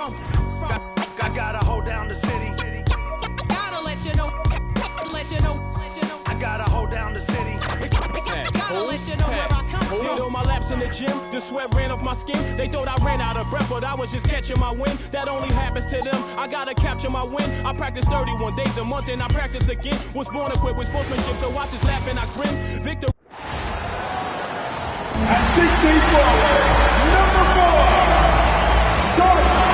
from. I gotta hold down the city. Gotta let you know. I gotta hold down the city. Gotta let you know where I come from. Did all my laps in the gym, the sweat ran off my skin. They thought I ran out of breath, but I was just catching my wind. That only happens to them. I gotta capture my win. I practice 31 days a month and I practice again. Was born equipped with sportsmanship, so watch us laugh and I grin. Victor. At 6 feet forward, number 4, start.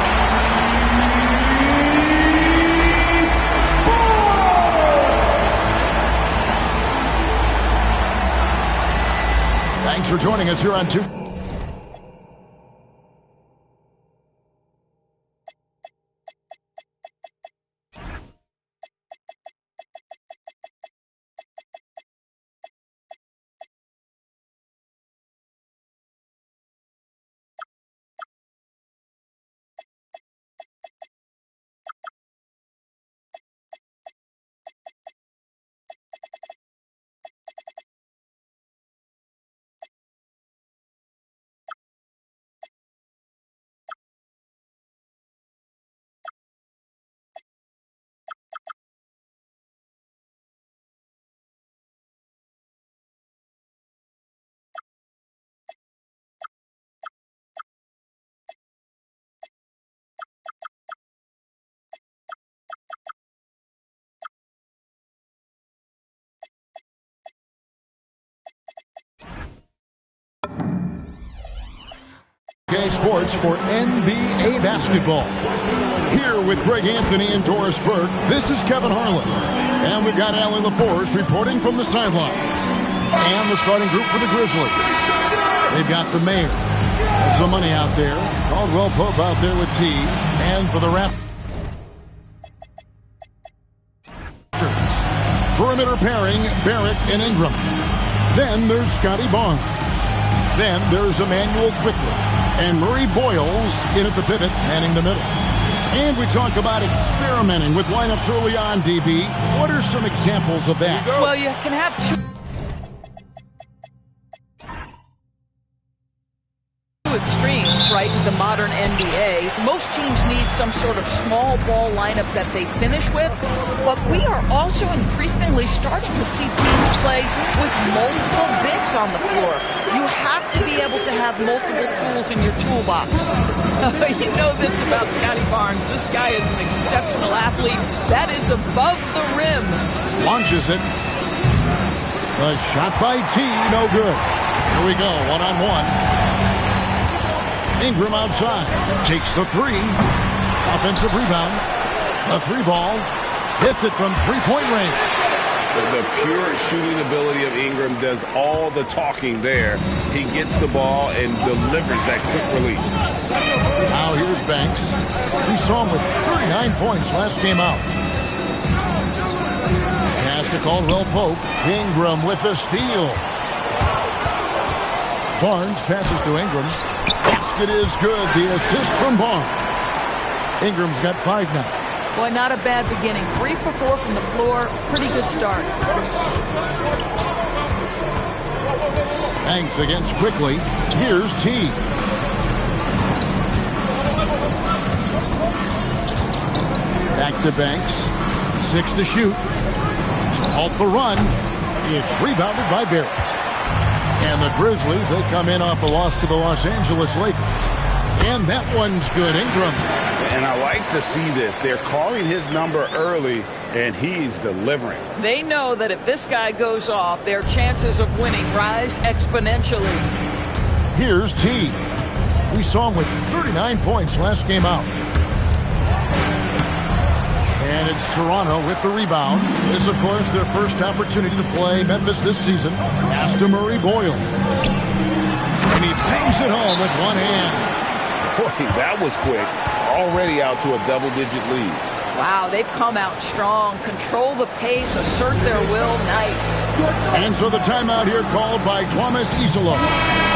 Thanks for joining us here on 2. Sports for NBA basketball. Here with Greg Anthony and Doris Burke, this is Kevin Harlan. And we've got Allie LaForce reporting from the sideline. And the starting group for the Grizzlies. They've got the mayor. There's some money out there. Caldwell Pope out there with T. And for the Raptors, perimeter pairing, Barrett and Ingram. Then there's Scotty Barnes. Then there's Emmanuel Quickly. And Murray Boyles in at the pivot, manning the middle. And we talk about experimenting with lineups early on, DB. What are some examples of that? Well, you can have two extremes, right, in the modern NBA. Most teams need some sort of small ball lineup that they finish with, but we are also increasingly starting to see teams play with multiple bigs on the floor. You have to be able to have multiple tools in your toolbox. You know this about Scotty Barnes. This guy is an exceptional athlete. That is above the rim. Launches it. A shot by T, no good. Here we go, one-on-one. Ingram outside. Takes the three. Offensive rebound. A three ball. Hits it from three-point range. The pure shooting ability of Ingram does all the talking there. He gets the ball and delivers that quick release. Now here's Banks. We saw him with 39 points last game out. Pass to Caldwell Pope. Ingram with the steal. Barnes passes to Ingram. Basket is good. The assist from Barnes. Ingram's got 5 now. Boy, not a bad beginning. 3 for 4 from the floor. Pretty good start. Banks against Quickly. Here's T. Back to Banks. 6 to shoot. Halt the run. It's rebounded by Barrett. And the Grizzlies, they come in off a loss to the Los Angeles Lakers. And that one's good. Ingram. And I like to see this. They're calling his number early, and he's delivering. They know that if this guy goes off, their chances of winning rise exponentially. Here's T. We saw him with 39 points last game out. And it's Toronto with the rebound. This, of course, their first opportunity to play Memphis this season. Pass to Murray Boyle. And he bangs it home with one hand. Boy, that was quick. Already out to a double-digit lead. Wow, they've come out strong. Control the pace, assert their will. Nice. And so the timeout here called by Thomas Isolo.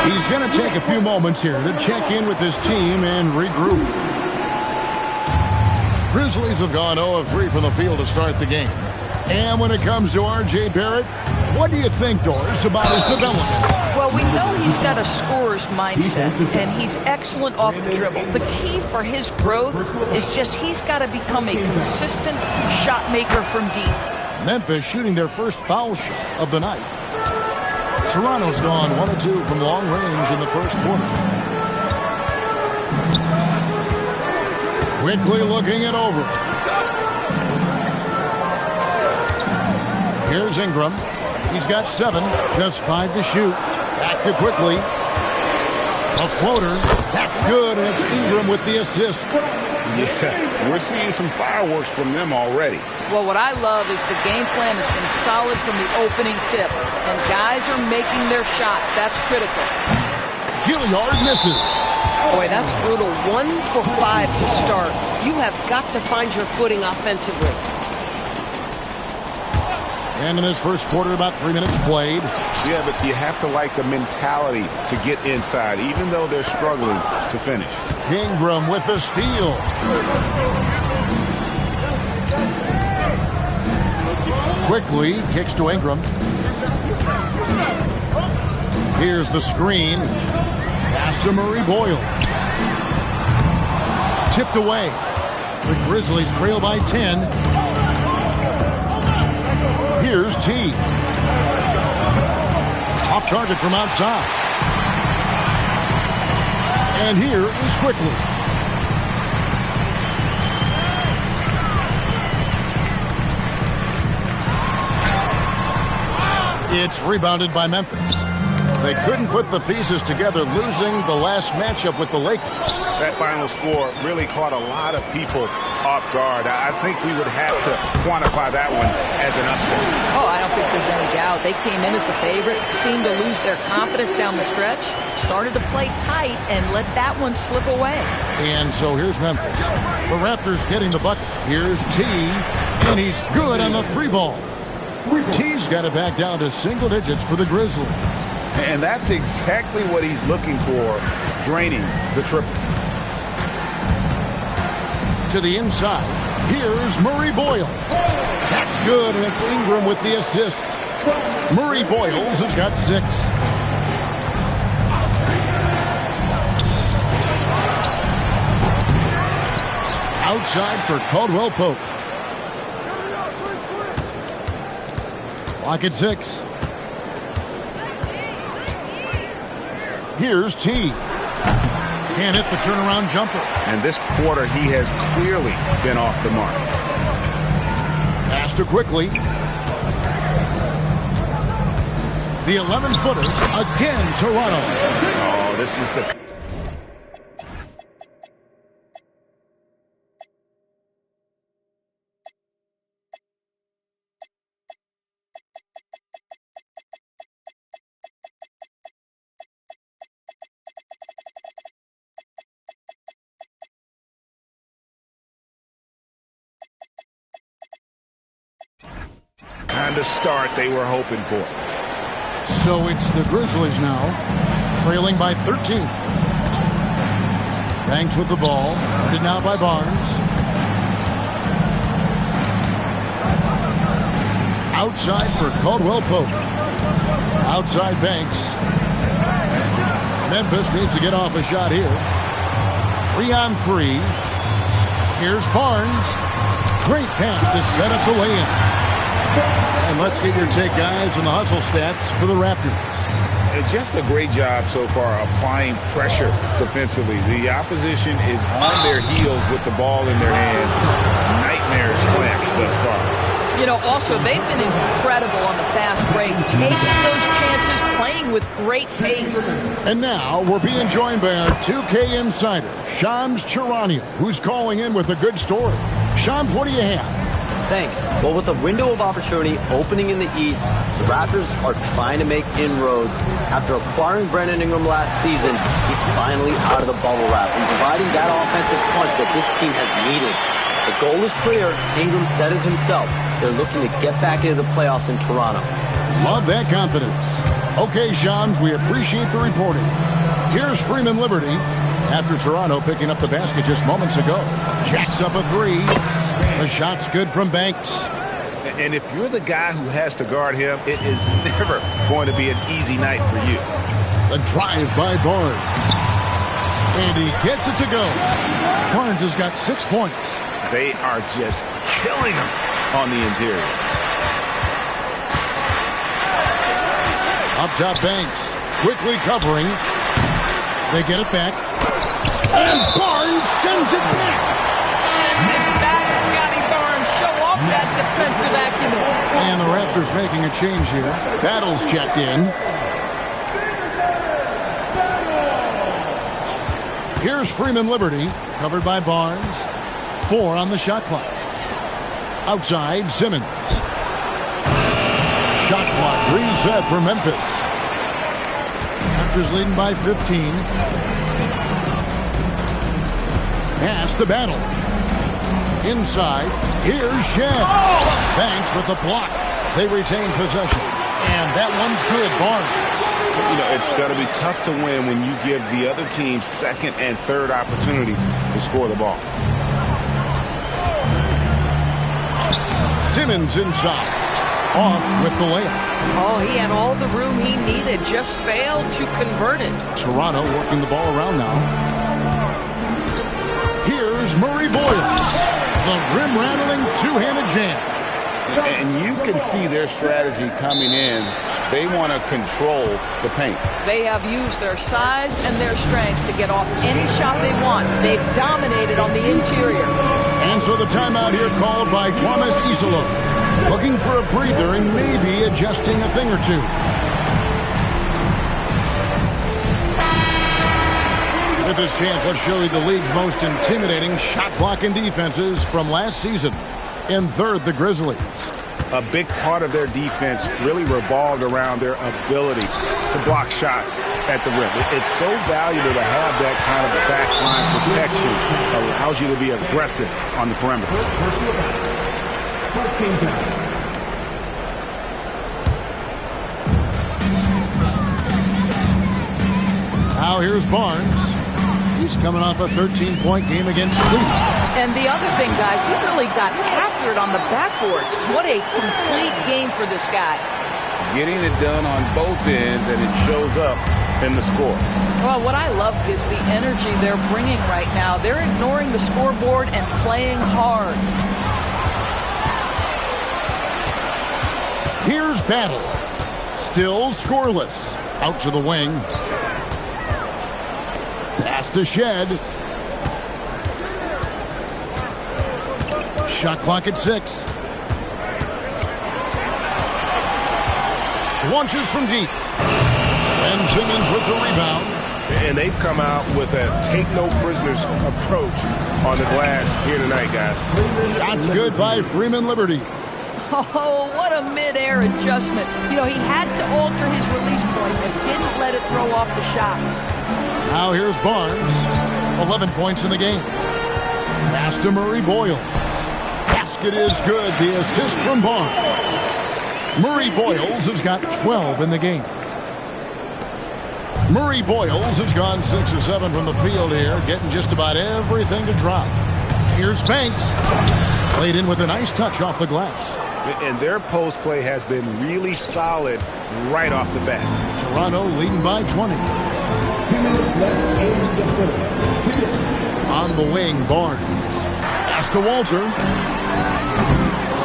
He's going to take a few moments here to check in with his team and regroup. Grizzlies have gone 0 of 3 from the field to start the game. And when it comes to R.J. Barrett, What do you think, Doris, about his development? Well, we know he's got a scorer's mindset, and he's excellent off the dribble. The key for his growth is just he's got to become a consistent shot maker from deep. Memphis shooting their first foul shot of the night. Toronto's gone 1 of 2 from long range in the first quarter. Quickly looking it over. Here's Ingram. He's got 7, just 5 to shoot. Back to quickly. A floater. That's good, and it's Ingram with the assist. Yeah, we're seeing some fireworks from them already. Well, what I love is the game plan has been solid from the opening tip, and guys are making their shots. That's critical. Gilliard misses. Boy, that's brutal. 1 for 5 to start. You have got to find your footing offensively. And in this first quarter, about 3 minutes played. Yeah, but you have to like the mentality to get inside, even though they're struggling to finish. Ingram with the steal. Quickly kicks to Ingram. Here's the screen. Pass to Murray Boyle. Tipped away. The Grizzlies trail by 10. Here's T. Off target from outside. And here is Quickly. It's rebounded by Memphis. They couldn't put the pieces together, losing the last matchup with the Lakers. That final score really caught a lot of people off guard. I think we would have to quantify that one as an upset. Oh, I don't think there's any doubt. They came in as a favorite, seemed to lose their confidence down the stretch, started to play tight, and let that one slip away. And so here's Memphis. The Raptors getting the bucket. Here's T, and he's good on the 3-ball. T's got it back down to single digits for the Grizzlies. And that's exactly what he's looking for, draining the triple. To the inside, here's Murray Boyle. That's good, and it's Ingram with the assist. Murray Boyles has got 6. Outside for Caldwell Pope. Clock at 6. Here's T. Can't hit the turnaround jumper. And this quarter, he has clearly been off the mark. Pass to Quickly. The 11-footer again, Toronto. Oh, this is the... kind of start they were hoping for. So it's the Grizzlies now, trailing by 13. Banks with the ball, guarded now by Barnes. Outside for Caldwell Pope. Outside Banks. Memphis needs to get off a shot here. 3-on-3. Here's Barnes. Great pass to set up the lay-in. And let's get your take, guys, on the hustle stats for the Raptors. Just a great job so far applying pressure defensively. The opposition is on their heels with the ball in their hand. Nightmares clamps thus far. You know, also, they've been incredible on the fast break, taking those chances, playing with great pace. And now we're being joined by our 2K insider, Shams Charania, who's calling in with a good story. Shams, what do you have? Thanks. Well, with a window of opportunity opening in the East, the Raptors are trying to make inroads. After acquiring Brandon Ingram last season, he's finally out of the bubble wrap and providing that offensive punch that this team has needed. The goal is clear. Ingram said it himself. They're looking to get back into the playoffs in Toronto. Love that confidence. Okay, Shams, we appreciate the reporting. Here's Freeman Liberty after Toronto picking up the basket just moments ago. Jacks up a 3. The shot's good from Banks. And if you're the guy who has to guard him, it is never going to be an easy night for you. A drive by Barnes. And he gets it to go. Barnes has got 6 points. They are just killing him on the interior. Up top, Banks. Quickly covering. They get it back. And Barnes sends it back. Back, Scotty Barnes. Show off that defensive acumen. And the Raptors making a change here. Battle's checked in. Here's Freeman Liberty, covered by Barnes. 4 on the shot clock. Outside, Simmons. Shot clock reset for Memphis. Raptors leading by 15. Pass to Battle. Inside, here's Shed. Banks with the block. They retain possession. And that one's good, Barnes. You know, it's going to be tough to win when you give the other team second and third opportunities to score the ball. Simmons inside. Off with the layup. Oh, he had all the room he needed, just failed to convert it. Toronto working the ball around now. Here's Murray Boyle. The rim-rattling two-handed jam. And you can see their strategy coming in. They want to control the paint. They have used their size and their strength to get off any shot they want. They've dominated on the interior. And so the timeout here called by Thomas Isolo. Looking for a breather and maybe adjusting a thing or two. With this chance, let's show you the league's most intimidating shot-blocking defenses from last season. In third, the Grizzlies. A big part of their defense really revolved around their ability to block shots at the rim. It's so valuable to have that kind of backline protection. Allows you to be aggressive on the perimeter. Now here's Barnes. He's coming off a 13-point game against Cleveland. And the other thing, guys, he really got after it on the backboards. What a complete game for this guy. Getting it done on both ends, and it shows up in the score. Well, what I loved is the energy they're bringing right now. They're ignoring the scoreboard and playing hard. Here's Battle. Still scoreless. Out to the wing. Pass to Shed. Shot clock at 6. Launches from deep. And Simmons with the rebound. And they've come out with a take-no-prisoners approach on the glass here tonight, guys. Shots good by Freeman Liberty. Oh, what a mid-air adjustment. You know, he had to alter his release point, but didn't let it throw off the shot. Now here's Barnes. 11 points in the game. Pass to Murray Boyle. Basket is good. The assist from Barnes. Murray Boyles has got 12 in the game. Murray Boyles has gone 6 of 7 from the field here, getting just about everything to drop. Here's Banks. Played in with a nice touch off the glass. And their post play has been really solid right off the bat. Toronto leading by 20. On the wing, Barnes. Pass to Walter.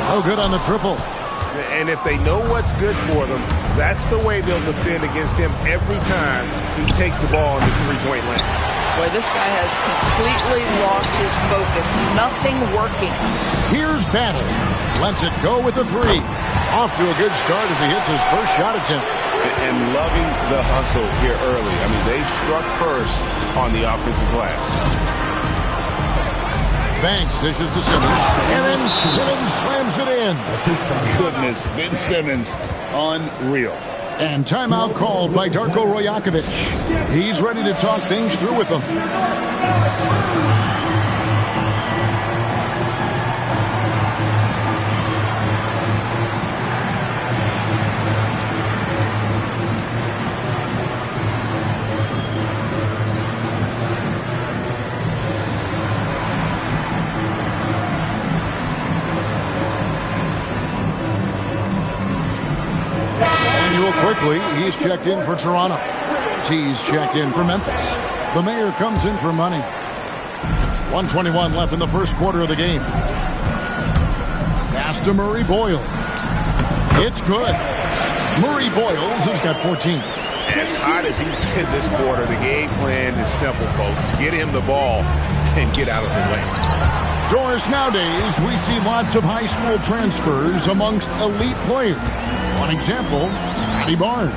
Oh, good on the triple. And if they know what's good for them, that's the way they'll defend against him every time he takes the ball in the three-point line. Boy, this guy has completely lost his focus. Nothing working. Here's Battle. Lets it go with a 3. Off to a good start as he hits his first shot attempt. And loving the hustle here early. I mean, they struck first on the offensive glass. Banks dishes to Simmons. And then Simmons slams it in. Goodness, Ben Simmons, unreal. And timeout called by Darko Rojakovic. He's ready to talk things through with them. Quickly, he's checked in for Toronto. T's checked in for Memphis. The mayor comes in for money. 1:21 left in the first quarter of the game. Pass to Murray Boyle. It's good. Murray Boyles has got 14. As hot as he's been this quarter, the game plan is simple, folks. Get him the ball and get out of the way. Doris, nowadays, we see lots of high school transfers amongst elite players. One example, Scotty Barnes.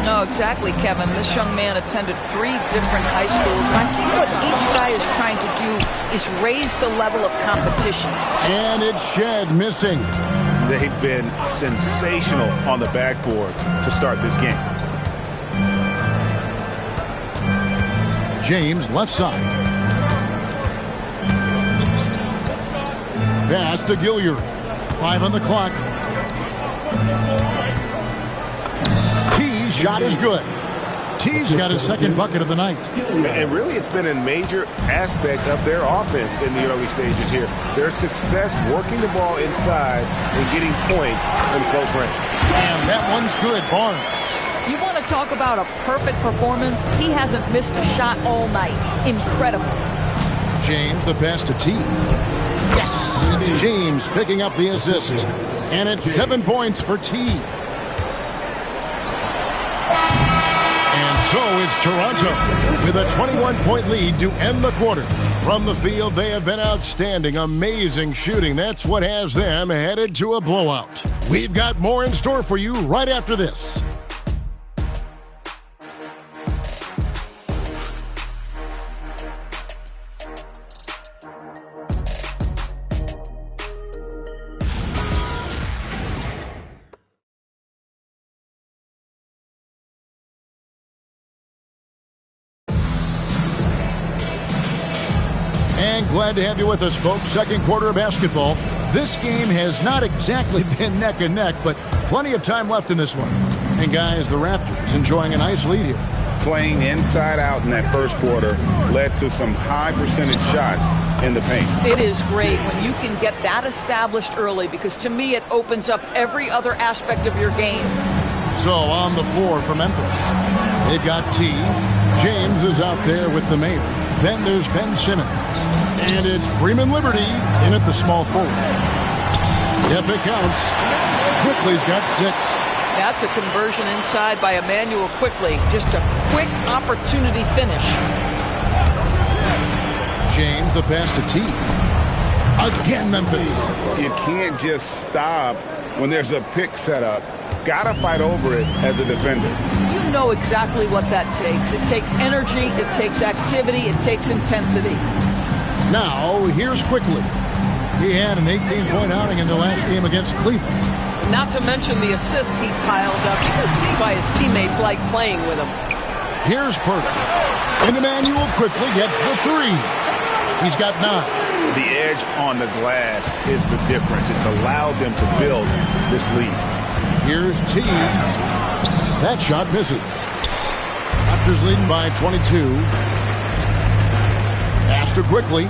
No, exactly, Kevin. This young man attended 3 different high schools. And I think what each guy is trying to do is raise the level of competition. And it's Shed missing. They've been sensational on the backboard to start this game. James, left side. Pass to Gilliard. 5 on the clock. T's shot is good. T's got his second bucket of the night. And really, it's been a major aspect of their offense in the early stages here. Their success working the ball inside and getting points from close range. And that one's good, Barnes. You want to talk about a perfect performance? He hasn't missed a shot all night. Incredible. James, the pass to T. Yes, it's James picking up the assist. And it's 7 points for T. And so it's Toronto with a 21-point lead to end the quarter. From the field, they have been outstanding. Amazing shooting. That's what has them headed to a blowout. We've got more in store for you right after this. Glad to have you with us, folks. Second quarter of basketball. This game has not exactly been neck and neck, but plenty of time left in this one. And guys, the Raptors enjoying a nice lead here. Playing inside out in that first quarter led to some high percentage shots in the paint. It is great when you can get that established early, because to me it opens up every other aspect of your game. So on the floor for Memphis, they've got T. James is out there with the mayor. Then there's Ben Simmons. And it's Freeman Liberty in at the small forward. Yep, it counts. Quickly's got 6. That's a conversion inside by Emmanuel Quickly. Just a quick opportunity finish. James, the pass to T. Again, Memphis. You can't just stop when there's a pick set up. Gotta fight over it as a defender. You know exactly what that takes. It takes energy, it takes activity, it takes intensity. Now, here's Quickly. He had an 18-point outing in the last game against Cleveland. Not to mention the assists he piled up. You can see why his teammates like playing with him. Here's Purdy. And Emmanuel Quickly gets the 3. He's got 9. The edge on the glass is the difference. It's allowed them to build this lead. Here's T. That shot misses. Raptors leading by 22. Pass to Quickly.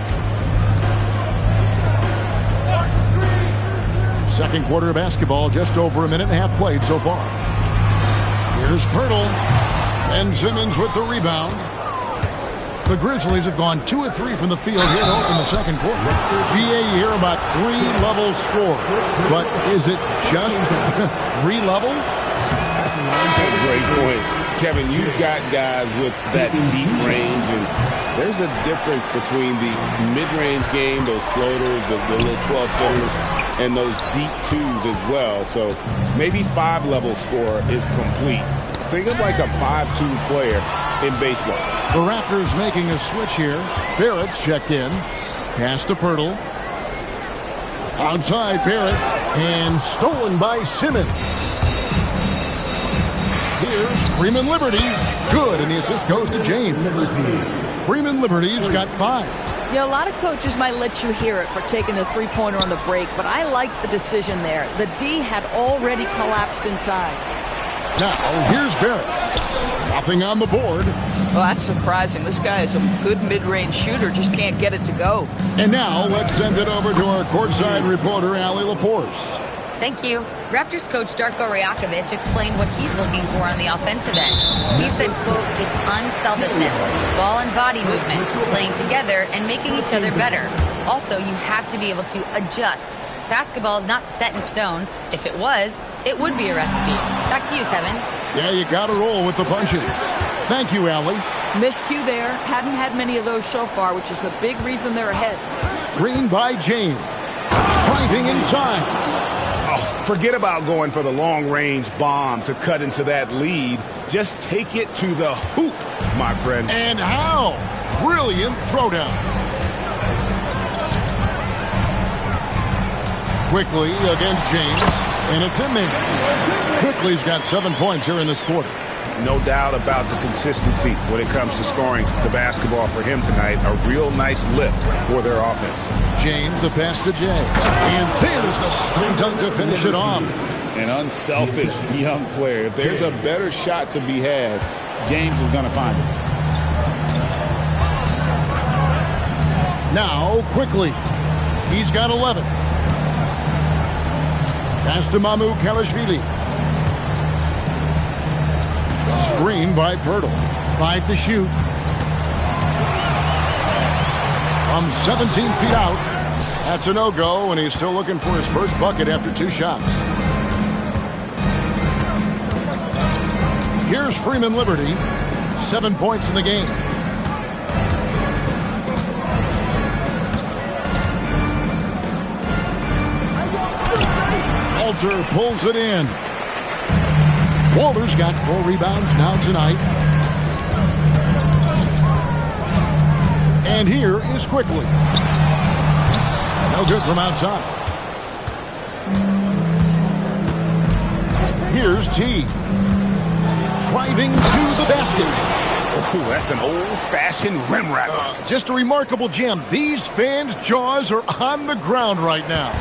Second quarter of basketball, just over a minute and a half played so far. Here's Pirtle. Ben Simmons with the rebound. The Grizzlies have gone 2 of 3 from the field here to open the second quarter. GA here about 3 levels scored. But is it just 3 levels? That's a great point. Kevin, you've got guys with that deep range, and there's a difference between the mid-range game, those floaters, the little 12-footers, and those deep 2s as well. So maybe 5-level score is complete. Think of like a 5-2 player in baseball. The Raptors making a switch here. Barrett's checked in. Pass to Pirtle. Outside Barrett. And stolen by Simmons. Here's Freeman Liberty. Good, and the assist goes to James. Freeman Liberty's got 5. Yeah, a lot of coaches might let you hear it for taking a three-pointer on the break, but I like the decision there. The D had already collapsed inside. Now, here's Barrett. Nothing on the board. Well, that's surprising. This guy is a good mid-range shooter, just can't get it to go. And now, let's send it over to our courtside reporter, Allie LaForce. Thank you. Raptors coach Darko Rajakovic explained what he's looking for on the offensive end. He said, quote, it's unselfishness, ball and body movement, playing together and making each other better. Also, you have to be able to adjust. Basketball is not set in stone. If it was, it would be a recipe. Back to you, Kevin. Yeah, you got to roll with the punches. Thank you, Allie. Miscue there. Hadn't had many of those so far, which is a big reason they're ahead. Screen by James. Driving inside. Oh, forget about going for the long-range bomb to cut into that lead. Just take it to the hoop, my friend. And how? Brilliant throwdown. Quickly against James, and it's in there. Quickly's got 7 points here in this quarter. No doubt about the consistency when it comes to scoring the basketball for him tonight. A real nice lift for their offense. James, the pass to Jay. And there's the spin dunk to finish it off. An unselfish young player. If there's a better shot to be had, James is going to find it. Now, quickly. He's got 11. Pass to Mamu Kalashvili. Screen by Pirtle. 5 to shoot. From 17 feet out. That's a no-go, and he's still looking for his first bucket after 2 shots. Here's Freeman Liberty. 7 points in the game. Walter pulls it in. Walter's got 4 rebounds now tonight. And here is Quickly. No good from outside. Here's T. Driving to the basket. Ooh, that's an old-fashioned rim wrapper. Just a remarkable jam. These fans' jaws are on the ground right now.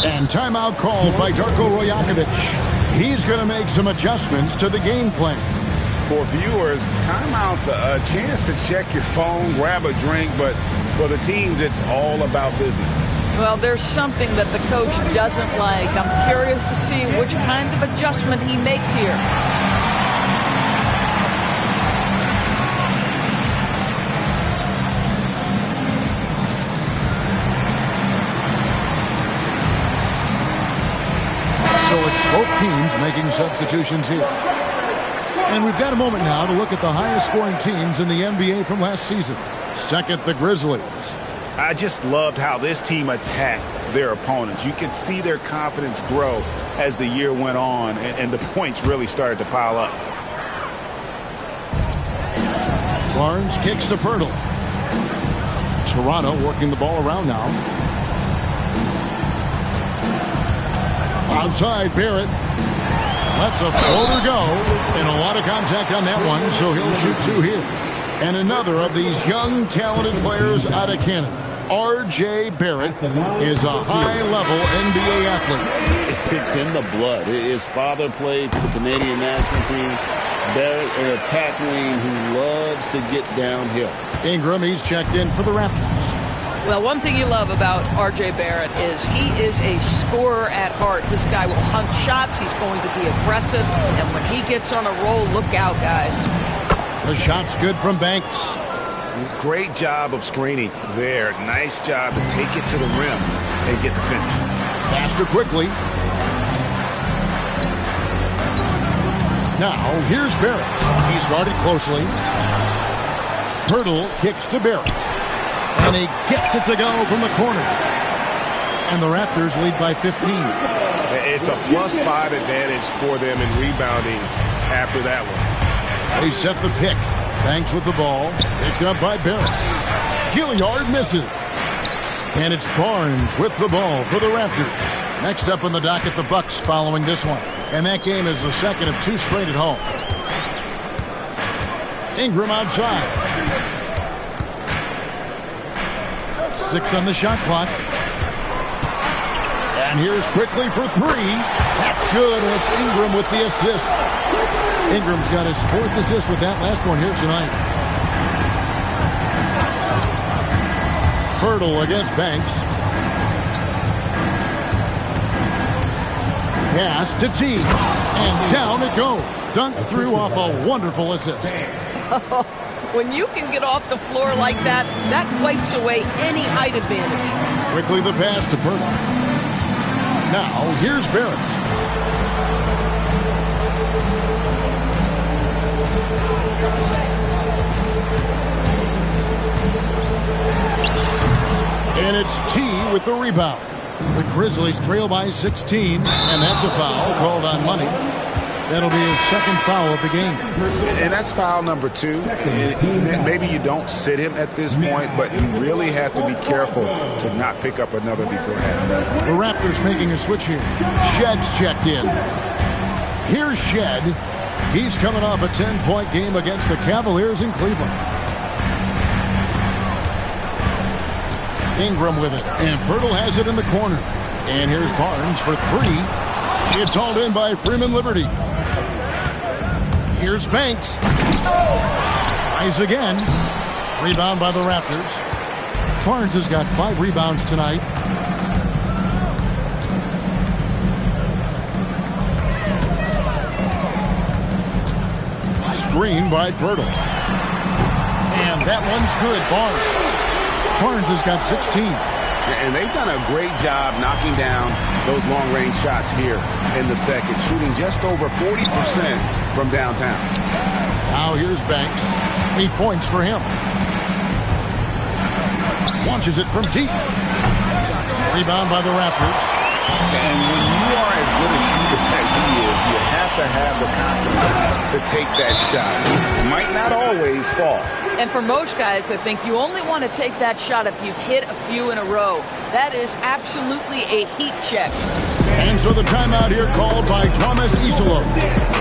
And timeout called by Darko Rajakovic. He's going to make some adjustments to the game plan. For viewers, timeout's a chance to check your phone, grab a drink, but for the teams, it's all about business. Well, there's something that the coach doesn't like. I'm curious to see which kind of adjustment he makes here. So it's both teams making substitutions here. And we've got a moment now to look at the highest scoring teams in the NBA from last season. Second, the Grizzlies. I just loved how this team attacked their opponents. You could see their confidence grow as the year went on, and the points really started to pile up. Barnes kicks to Pirtle. Toronto working the ball around now. Outside, Barrett. Lets a floater go. And a lot of contact on that one, so he'll shoot 2 here. And another of these young, talented players out of Canada. R.J. Barrett is a high-level NBA athlete. It's in the blood. His father played for the Canadian national team. Barrett, an attack wing who loves to get downhill. Ingram, he's checked in for the Raptors. Well, one thing you love about R.J. Barrett is he is a scorer at heart. This guy will hunt shots. He's going to be aggressive. And when he gets on a roll, look out, guys. The shot's good from Banks. Great job of screening there. Nice job to take it to the rim and get the finish. Faster quickly. Now, here's Barrett. He's guarded closely. Pirtle kicks to Barrett. And he gets it to go from the corner. And the Raptors lead by 15. It's a +5 advantage for them in rebounding after that one. They set the pick. Banks with the ball. Picked up by Barrett. Gilliard misses. And it's Barnes with the ball for the Raptors. Next up on the docket, the Bucks following this one. And that game is the second of 2 straight at home. Ingram outside. 6 on the shot clock. And here's Quickly for 3. That's good. And it's Ingram with the assist. Ingram's got his 4th assist with that last one here tonight. Pirtle against Banks. Pass to T. And down it goes. Dunked through off a wonderful assist. When you can get off the floor like that, that wipes away any height advantage. Quickly the pass to Pirtle. Now, here's Barrett. And it's T with the rebound. The Grizzlies trail by 16, and that's a foul called on Money. That'll be his second foul of the game. And that's foul number 2. And maybe you don't sit him at this point, but you really have to be careful to not pick up another beforehand. The Raptors making a switch here. Shedd's checked in. Here's Shed. He's coming off a 10-point game against the Cavaliers in Cleveland. Ingram with it, and Pirtle has it in the corner. And here's Barnes for 3. It's hauled in by Freeman Liberty. Here's Banks. Tries again. Rebound by the Raptors. Barnes has got 5 rebounds tonight. Screen by Pirtle. And that one's good. Barnes has got 16. And they've done a great job knocking down those long-range shots here in the second, shooting just over 40% from downtown. Now here's Banks. 8 points for him. Launches it from deep. Rebound by the Raptors. And when you are as good a shooter as he is, you have to have the confidence to take that shot. It might not always fall. And for most guys, I think you only want to take that shot if you've hit a few in a row. That is absolutely a heat check. And so the timeout here called by Thomas Isolo.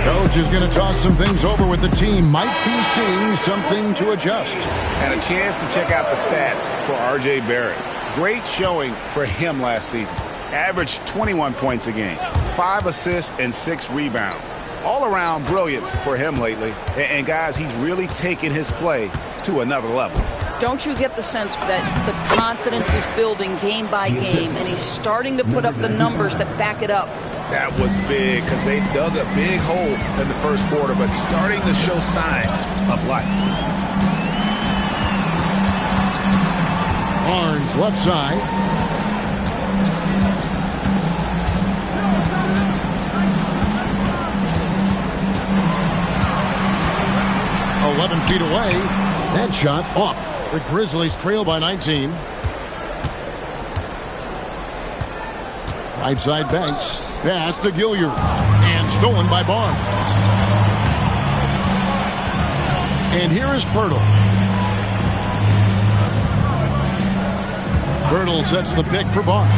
Coach is going to talk some things over with the team. Might be seeing something to adjust. And a chance to check out the stats for R.J. Barrett. Great showing for him last season. Averaged 21 points a game, 5 assists and 6 rebounds. All around brilliance for him lately. And guys, he's really taken his play to another level. Don't you get the sense that the confidence is building game by game, and he's starting to put up the numbers that back it up? That was big because they dug a big hole in the first quarter, but starting to show signs of life. Barnes left side. 11 feet away. That shot off. The Grizzlies trail by 19. Right side Banks. Pass to Gilliard. And stolen by Barnes. And here is Pirtle. Pirtle sets the pick for Barnes.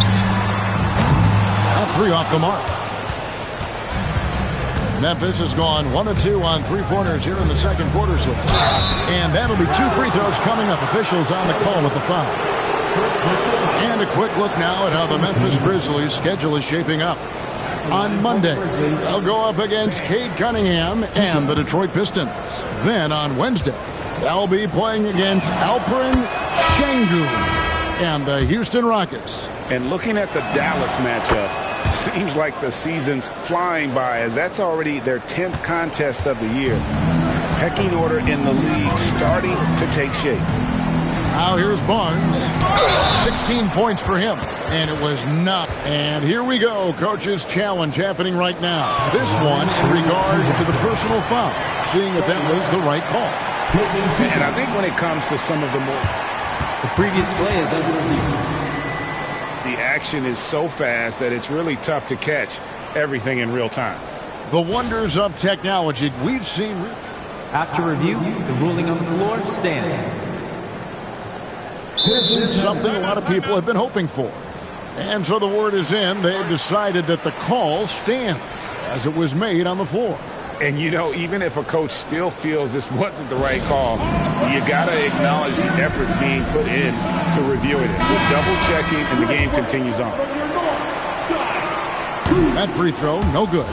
That 3 off the mark. Memphis has gone 1 of 2 on 3-pointers here in the second quarter so far. And that'll be 2 free throws coming up. Officials on the call with the foul. And a quick look now at how the Memphis Grizzlies schedule is shaping up. On Monday, they'll go up against Cade Cunningham and the Detroit Pistons. Then on Wednesday, they'll be playing against Alperen Şengün and the Houston Rockets. And looking at the Dallas matchup, seems like the season's flying by, as that's already their 10th contest of the year. Pecking order in the league starting to take shape. Now here's Barnes. 16 points for him. And it was not. And here we go. Coach's challenge happening right now. This one in regards to the personal foul. Seeing if that was the right call. And I think when it comes to some of the more... The previous play is under review. The action is so fast that it's really tough to catch everything in real time. The wonders of technology we've seen. After review, the ruling on the floor stands. This is something a lot of people have been hoping for. And so the word is in. They've decided that the call stands as it was made on the floor. And, you know, even if a coach still feels this wasn't the right call, you got to acknowledge the effort being put in to review it. We're double-checking, and the game continues on. That free throw, no good.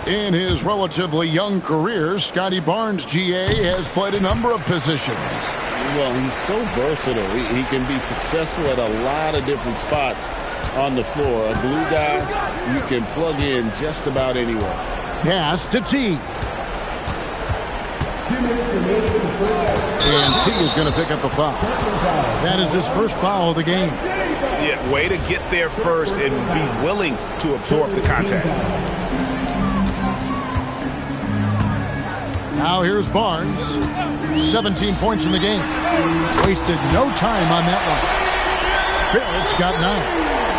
In his relatively young career, Scotty Barnes, GA, has played a number of positions. Well, he's so versatile. He can be successful at a lot of different spots on the floor. A glue guy you can plug in just about anywhere. Pass to T. And T is going to pick up the foul. That is his first foul of the game. Yeah, way to get there first and be willing to absorb the contact. Now here's Barnes. 17 points in the game. Wasted no time on that one. Barrett's got 9.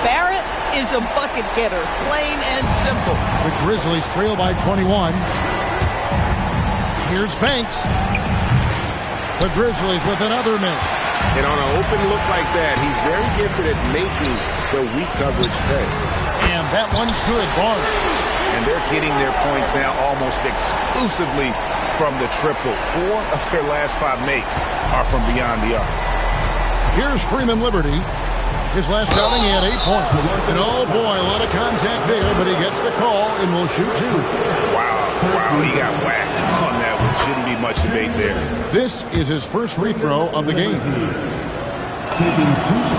Barrett is a bucket getter, plain and simple. The Grizzlies trail by 21. Here's Banks. The Grizzlies with another miss. And on an open look like that, he's very gifted at making the weak coverage pay. And that one's good, Barnes. And they're getting their points now almost exclusively from the triple. 4 of their last 5 makes are from beyond the arc. Here's Freeman Liberty. His last outing, he had 8 points. And oh boy, a lot of contact there, but he gets the call and will shoot 2. Wow, he got whacked on that one. Shouldn't be much debate there. This is his first free throw of the game.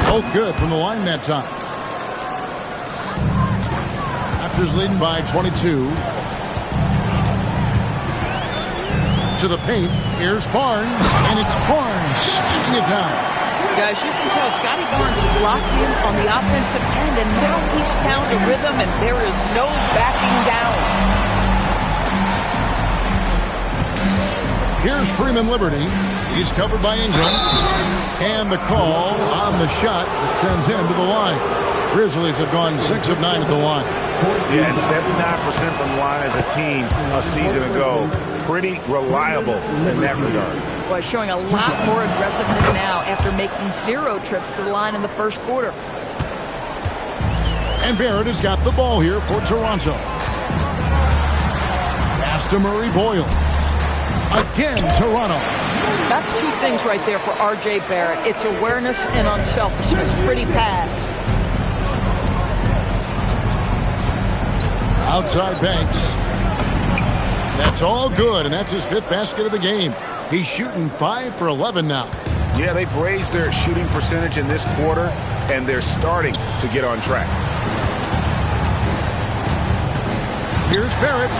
Both good from the line that time. Raptors leading by 22. To the paint, here's Barnes, and it's Barnes shooting it down. Guys, you can tell Scotty Barnes is locked in on the offensive end, and now he's found a rhythm, and there is no backing down. Here's Freeman Liberty. He's covered by Ingram. And the call on the shot that sends him to the line. Grizzlies have gone 6 of 9 at the line. Yeah, and 79% from the line as a team a season ago. Pretty reliable in that regard. Boy, showing a lot more aggressiveness now after making 0 trips to the line in the first quarter. And Barrett has got the ball here for Toronto. Pass to Murray Boyle. Again, Toronto. That's 2 things right there for R.J. Barrett. It's awareness and unselfishness. Pretty pass. Outside Banks. That's all good, and that's his 5th basket of the game. He's shooting 5 for 11 now. Yeah, they've raised their shooting percentage in this quarter, and they're starting to get on track. Here's Barrett.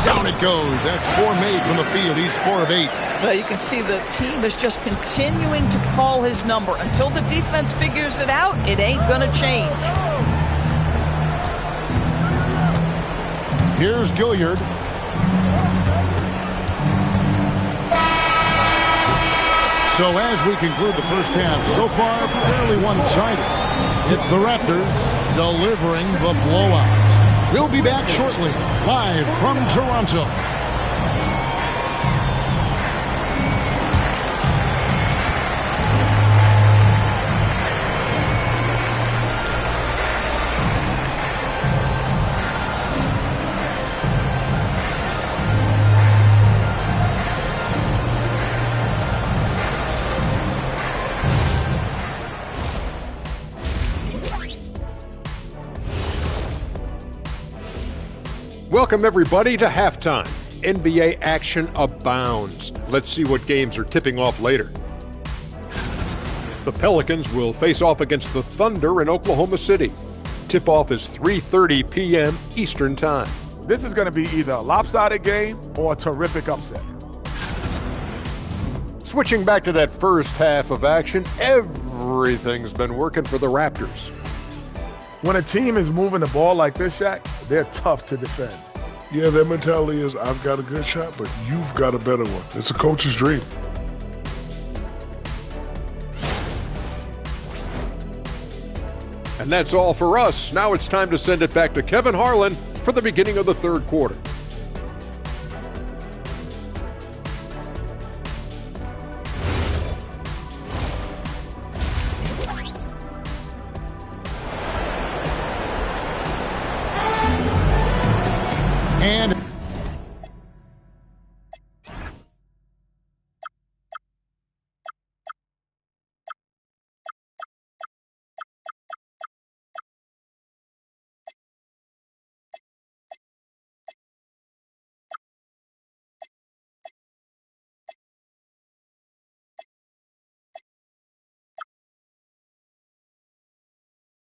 Down it goes. That's 4 made from the field. He's 4 of 8. Well, you can see the team is just continuing to call his number. Until the defense figures it out, it ain't going to change. Here's Gilliard. So as we conclude the first half, so far fairly one-sided. It's the Raptors delivering the blowout. We'll be back shortly, live from Toronto. Welcome, everybody, to halftime. NBA action abounds. Let's see what games are tipping off later. The Pelicans will face off against the Thunder in Oklahoma City. Tip-off is 3:30 p.m. Eastern Time. This is going to be either a lopsided game or a terrific upset. Switching back to that first half of action, everything's been working for the Raptors. When a team is moving the ball like this, Shaq, they're tough to defend. Yeah, their mentality is, I've got a good shot, but you've got a better one. It's a coach's dream. And that's all for us. Now it's time to send it back to Kevin Harlan for the beginning of the third quarter.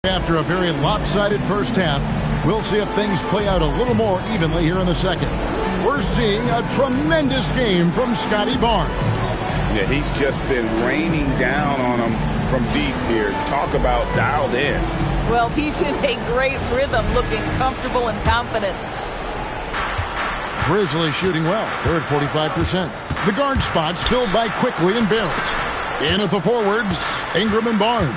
After a very lopsided first half, we'll see if things play out a little more evenly here in the second. We're seeing a tremendous game from Scotty Barnes. Yeah, he's just been raining down on him from deep here. Talk about dialed in. Well, he's in a great rhythm, looking comfortable and confident. Grizzlies shooting well. They're at 45%. The guard spots filled by Quickly and Barrett. In at the forwards, Ingram and Barnes.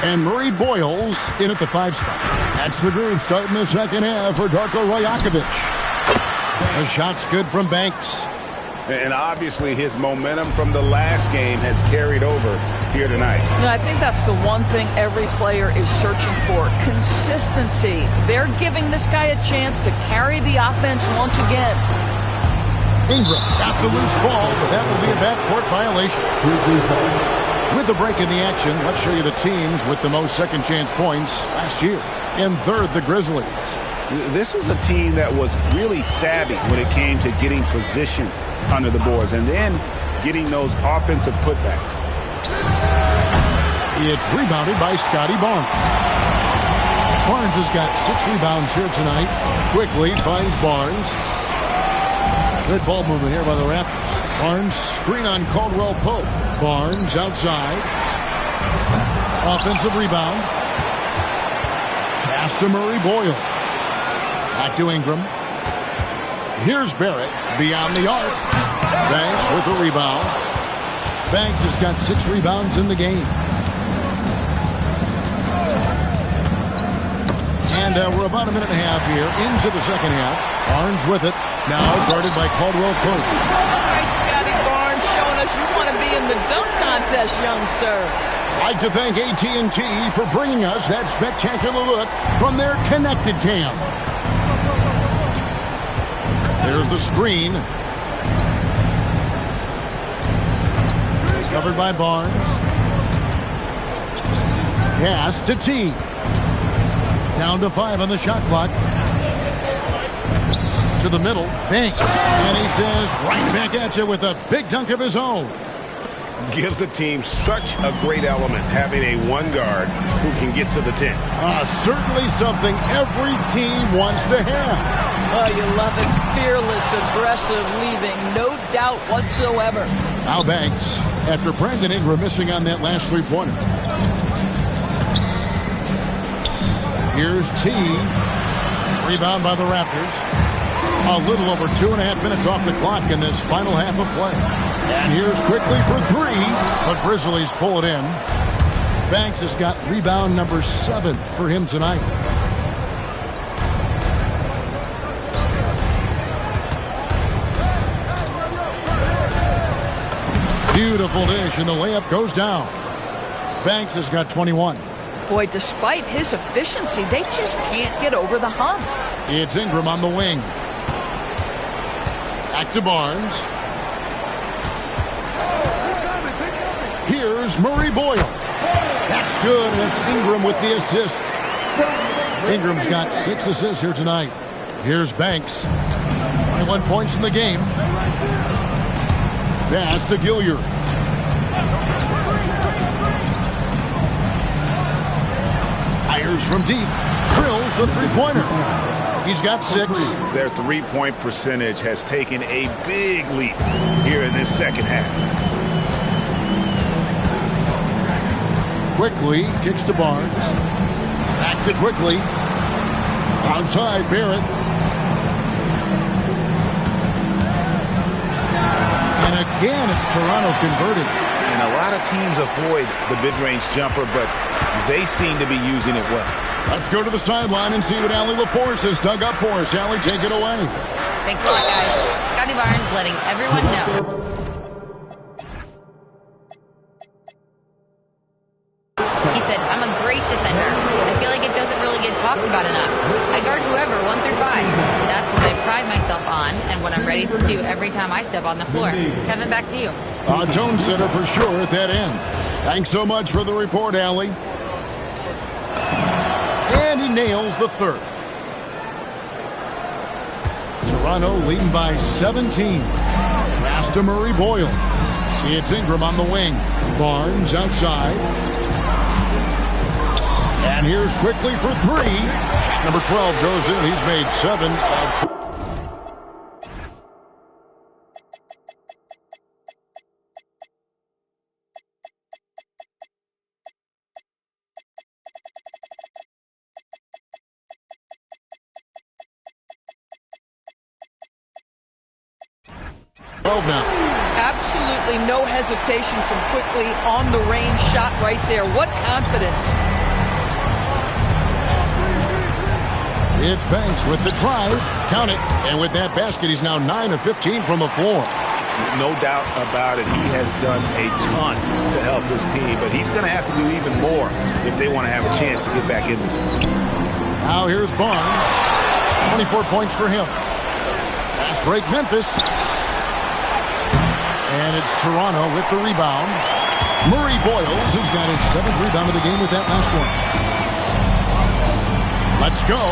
And Murray Boyles in at the 5 spot. That's the groove starting the second half for Darko Rajakovic. The shot's good from Banks. And obviously his momentum from the last game has carried over here tonight. I think that's the one thing every player is searching for. Consistency. They're giving this guy a chance to carry the offense once again. Ingram got the loose ball, but that will be a backcourt violation. With the break in the action, let's show you the teams with the most second chance points last year. In third, the Grizzlies. This was a team that was really savvy when it came to getting position under the boards and then getting those offensive putbacks. It's rebounded by Scotty Barnes. Barnes has got 6 rebounds here tonight. Quickly finds Barnes. Good ball movement here by the Raptors. Barnes screen on Caldwell Pope. Barnes outside. Offensive rebound. Pass to Murray Boyle. Back to Ingram. Here's Barrett beyond the arc. Banks with the rebound. Banks has got 6 rebounds in the game. And we're about a minute and a half here into the second half. Barnes with it. Now guarded by Caldwell Pope. All right, Scotty Barnes showing us you want to be in the dunk contest, young sir. I'd like to thank AT&T for bringing us that spectacular look from their connected cam. There's the screen. Covered by Barnes. Pass to T. Down to 5 on the shot clock. To the middle. Banks. And he says right back at you with a big dunk of his own. Gives the team such a great element having a one guard who can get to the 10. Certainly something every team wants to have. Oh, you love it. Fearless, aggressive, leaving no doubt whatsoever. Now Banks, after Brandon Ingram missing on that last three-pointer. Here's T. Rebound by the Raptors. A little over 2.5 minutes off the clock in this final half of play. And here's Quickly for 3. The Grizzlies pull it in. Banks has got rebound number 7 for him tonight. Beautiful dish, and the layup goes down. Banks has got 21. Boy, despite his efficiency, they just can't get over the hump. It's Ingram on the wing. Back to Barnes. Here's Murray Boyle. That's good, and it's Ingram with the assist. Ingram's got 6 assists here tonight. Here's Banks. 21 points in the game. Pass to Gilliard. Fires from deep. Drills the three-pointer. He's got 6. Their three-point percentage has taken a big leap here in this second half. Quickly kicks to Barnes. Back to Quickly. Outside Barrett. And again, it's Toronto converted. And a lot of teams avoid the mid-range jumper, but they seem to be using it well. Let's go to the sideline and see what Allie LaForce has dug up for us. Allie, take it away. Thanks a lot, guys. Scotty Barnes letting everyone know. He said, I'm a great defender. I feel like it doesn't really get talked about enough. I guard whoever, 1 through 5. That's what I pride myself on and what I'm ready to do every time I step on the floor. Kevin, back to you. A tone setter for sure at that end. Thanks so much for the report, Allie. And he nails the third. Toronto leading by 17. Pass to Murray Boyle. It's Ingram on the wing. Barnes outside. And here's quickly for three. Number 12 goes in. He's made 7 of 12 now. Absolutely no hesitation from quickly on the range shot right there. What confidence. It's Banks with the drive. Count it. And with that basket, he's now 9 of 15 from the floor. No doubt about it. He has done a ton to help his team, but he's going to have to do even more if they want to have a chance to get back in this one. Now here's Barnes. 24 points for him. Fast break, Memphis. And it's Toronto with the rebound. Murray Boyles has got his 7th rebound of the game with that last one. Let's go.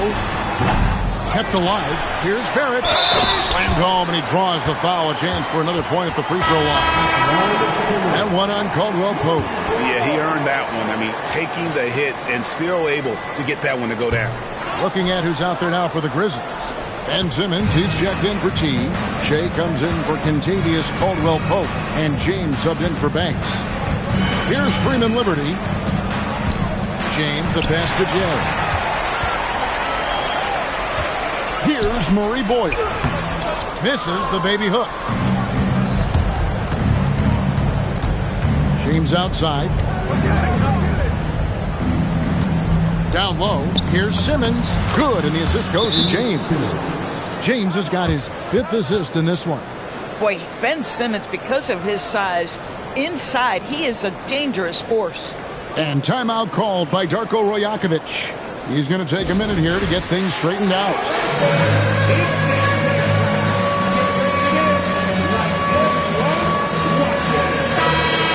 Kept alive. Here's Barrett. Slammed home, and he draws the foul. A chance for another point at the free throw line. And one on Caldwell Pope. Yeah, he earned that one. I mean, taking the hit and still able to get that one to go down. Looking at who's out there now for the Grizzlies. Ben Simmons, he's checked in for T. Shea comes in for Contavious Caldwell Pope. And James subbed in for Banks. Here's Freeman Liberty. James, the pass to Jay. Here's Murray Boyle. Misses the baby hook. James outside. Down low. Here's Simmons. Good, and the assist goes to James. James has got his 5th assist in this one. Boy, Ben Simmons, because of his size, inside, he is a dangerous force. And timeout called by Darko Rojakovic. He's going to take a minute here to get things straightened out.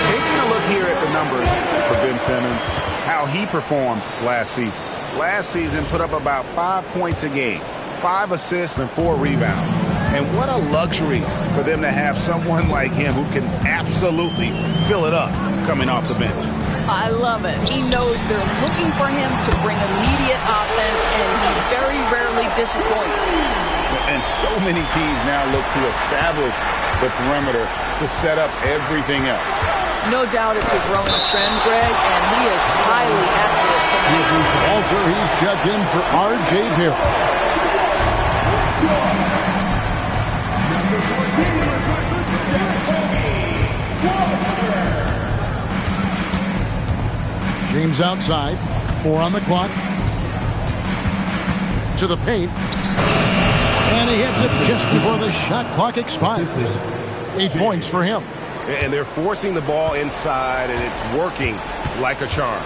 Taking a look here at the numbers for Ben Simmons, how he performed last season. Last season put up about 5 points a game, 5 assists and 4 rebounds. And what a luxury for them to have someone like him who can absolutely fill it up coming off the bench. I love it. He knows they're looking for him to bring immediate offense, and he very rarely disappoints. And so many teams now look to establish the perimeter to set up everything else. No doubt it's a growing trend, Greg, and he is highly accurate tonight. Also, he's checked in for R.J. Barrett. James outside. 4 on the clock. To the paint. And he hits it just before the shot clock expires. 8 points for him. And they're forcing the ball inside, and it's working like a charm.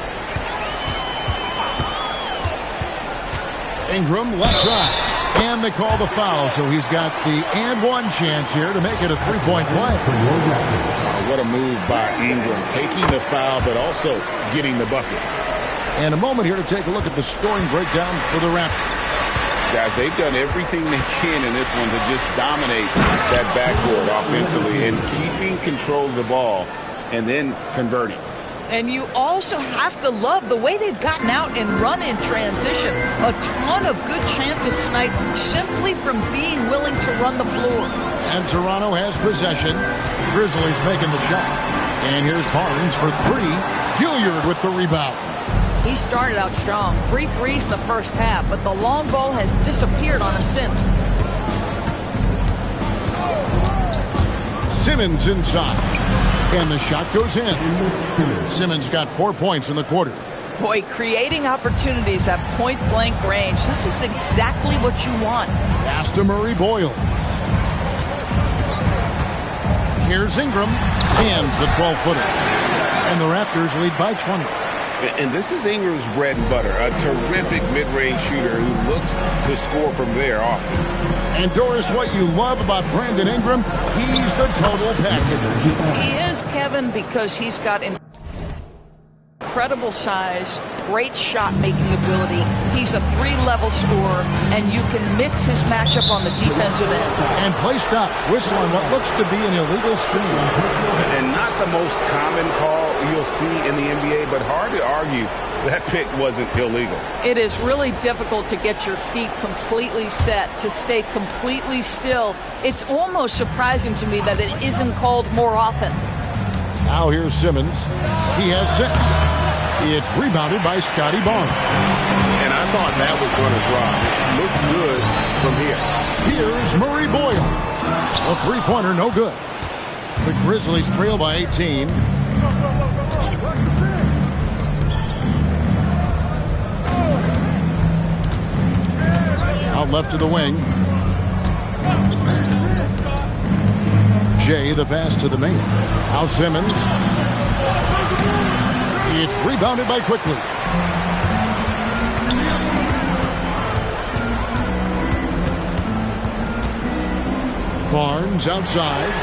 Ingram left side. And they call the foul, so he's got the and one chance here to make it a 3-point play. What a move by Ingram, taking the foul, but also getting the bucket. And a moment here to take a look at the scoring breakdown for the Raptors. Guys, they've done everything they can in this one to just dominate that backboard offensively and keeping control of the ball and then converting. And you also have to love the way they've gotten out and run in transition. A ton of good chances tonight simply from being willing to run the floor. And Toronto has possession. Grizzlies making the shot. And here's Barnes for 3. Gilliard with the rebound. He started out strong. 3 threes in the first half, but the long ball has disappeared on him since. Simmons inside. And the shot goes in. Simmons got 4 points in the quarter. Boy, creating opportunities at point-blank range. This is exactly what you want. Pass to Murray Boyle. Here's Ingram. Hands the 12-footer. And the Raptors lead by 20. And this is Ingram's bread and butter. A terrific mid-range shooter who looks to score from there often. And Doris, what you love about Brandon Ingram, he's the total package. He is, Kevin, because he's got incredible size, great shot-making ability. He's a 3-level scorer, and you can mix his matchup on the defensive end. And play stops, whistle on what looks to be an illegal screen. And not the most common call. you'll see in the NBA, but hard to argue that pick wasn't illegal. It is really difficult to get your feet completely set, to stay completely still. It's almost surprising to me that it isn't called more often. Now here's Simmons. He has 6. It's rebounded by Scotty Barnes. And I thought that was going to drop. It looked good from here. Here's Murray Boyle. A three-pointer, no good. The Grizzlies trail by 18. Out left to the wing. Jay, the pass to the main. Now Simmons. It's rebounded by Quickly. Barnes outside.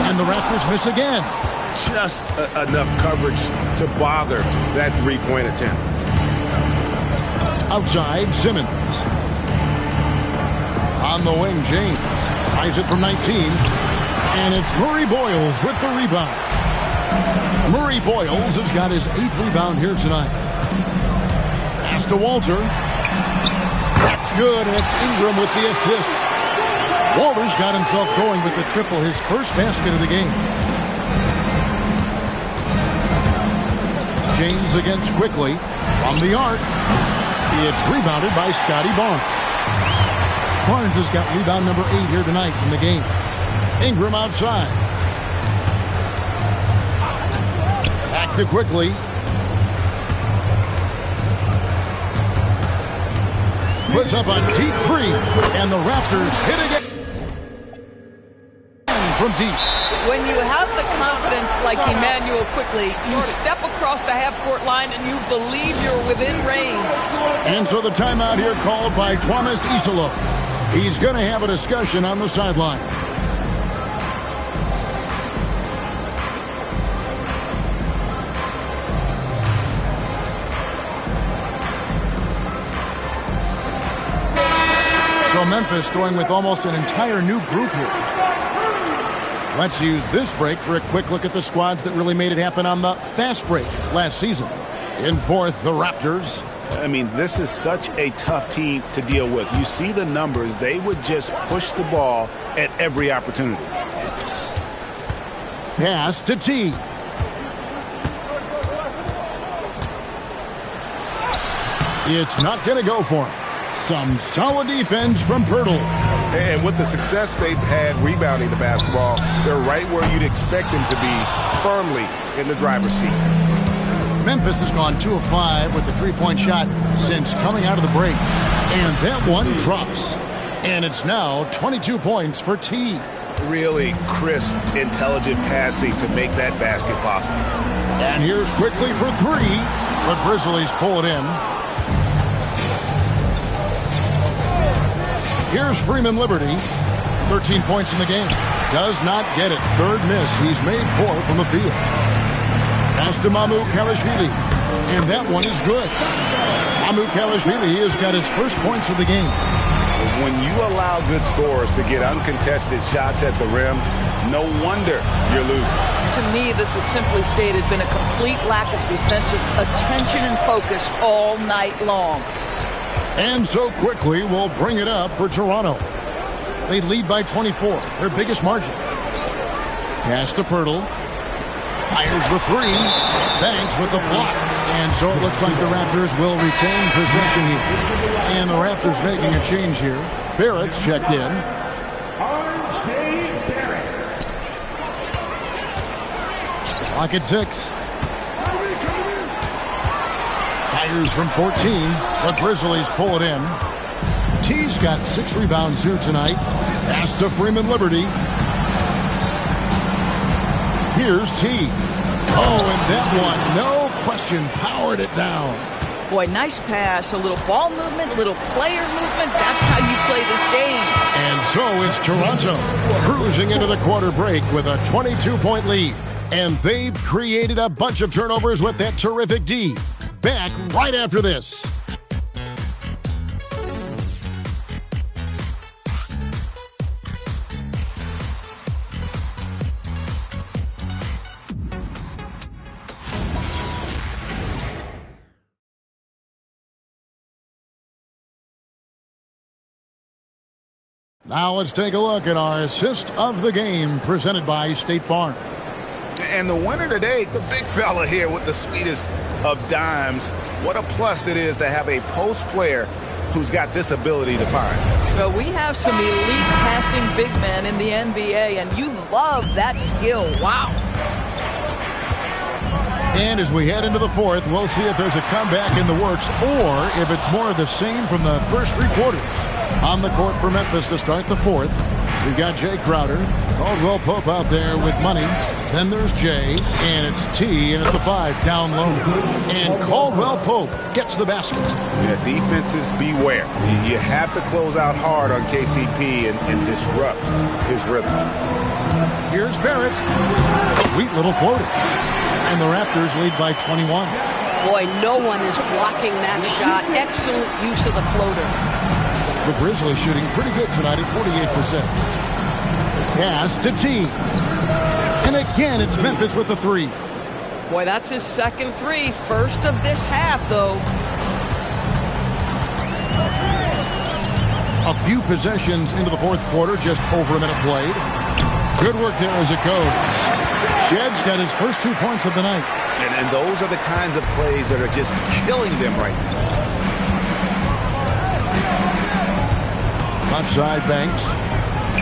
And the Raptors miss again. Just enough coverage to bother that three-point attempt. Outside, Simmons. On the wing, James tries it from 19. And it's Murray Boyles with the rebound. Murray Boyles has got his 8th rebound here tonight. Pass to Walter. That's good, and it's Ingram with the assist. Walter's got himself going with the triple, his first basket of the game. James against Quickly. From the arc. It's rebounded by Scotty Barnes. Barnes has got rebound number 8 here tonight in the game. Ingram outside. Back to Quickly. Puts up a deep 3. And the Raptors hit again. From deep. When you have the confidence like Emmanuel Quickly, you step across the half-court line and you believe you're within range. And so the timeout here called by Thomas Isolo. He's going to have a discussion on the sideline. So Memphis going with almost an entire new group here. Let's use this break for a quick look at the squads that really made it happen on the fast break last season. In fourth, the Raptors. I mean, this is such a tough team to deal with. You see the numbers. They would just push the ball at every opportunity. Pass to T. It's not going to go for him. Some solid defense from Pirtle. And with the success they've had rebounding the basketball, they're right where you'd expect them to be, firmly in the driver's seat. Memphis has gone 2 of 5 with the three-point shot since coming out of the break. And that one drops. And it's now 22 points for T. Really crisp, intelligent passing to make that basket possible. And here's Quickly for 3. The Grizzlies pull it in. Here's Freeman Liberty. 13 points in the game. Does not get it. Third miss. He's made 4 from the field. Pass to Mamu Kalashvili. And that one is good. Mamu Kalashvili has got his first points of the game. When you allow good scorers to get uncontested shots at the rim, no wonder you're losing. To me, this has simply stated been a complete lack of defensive attention and focus all night long. And so Quickly will bring it up for Toronto. They lead by 24, their biggest margin. Pass to Pirtle. Fires the 3. Banks with the block. And so it looks like the Raptors will retain possession here. And the Raptors making a change here. Barrett's checked in. Clock at 6. Fires from 14. The Grizzlies pull it in. T's got 6 rebounds here tonight. Pass to Freeman Liberty. Here's T. Oh, and that one, no question, powered it down. Boy, nice pass. A little ball movement, a little player movement. That's how you play this game. And so it's Toronto cruising into the quarter break with a 22-point lead. And they've created a bunch of turnovers with that terrific D. Back right after this. Now let's take a look at our assist of the game presented by State Farm. And the winner today, the big fella here with the sweetest of dimes. What a plus it is to have a post player who's got this ability to find. So we have some elite passing big men in the NBA, and you love that skill. Wow. And as we head into the fourth, we'll see if there's a comeback in the works or if it's more of the same from the first three quarters. On the court for Memphis to start the fourth, we've got Jay Crowder, Caldwell Pope out there with money. Then there's Jay, and it's T, and it's the 5 down low. And Caldwell Pope gets the basket. Yeah, defenses beware. You have to close out hard on KCP and disrupt his rhythm. Here's Barrett. Sweet little floater. And the Raptors lead by 21. Boy, no one is blocking that shot. Excellent use of the floater. The Grizzlies shooting pretty good tonight at 48%. Pass to T. And again, it's Memphis with the 3. Boy, that's his second 3. First of this half, though. A few possessions into the fourth quarter, just over a minute played. Good work there as it goes. Shedd's got his first 2 points of the night. And those are the kinds of plays that are just killing them right now. Left side, Banks.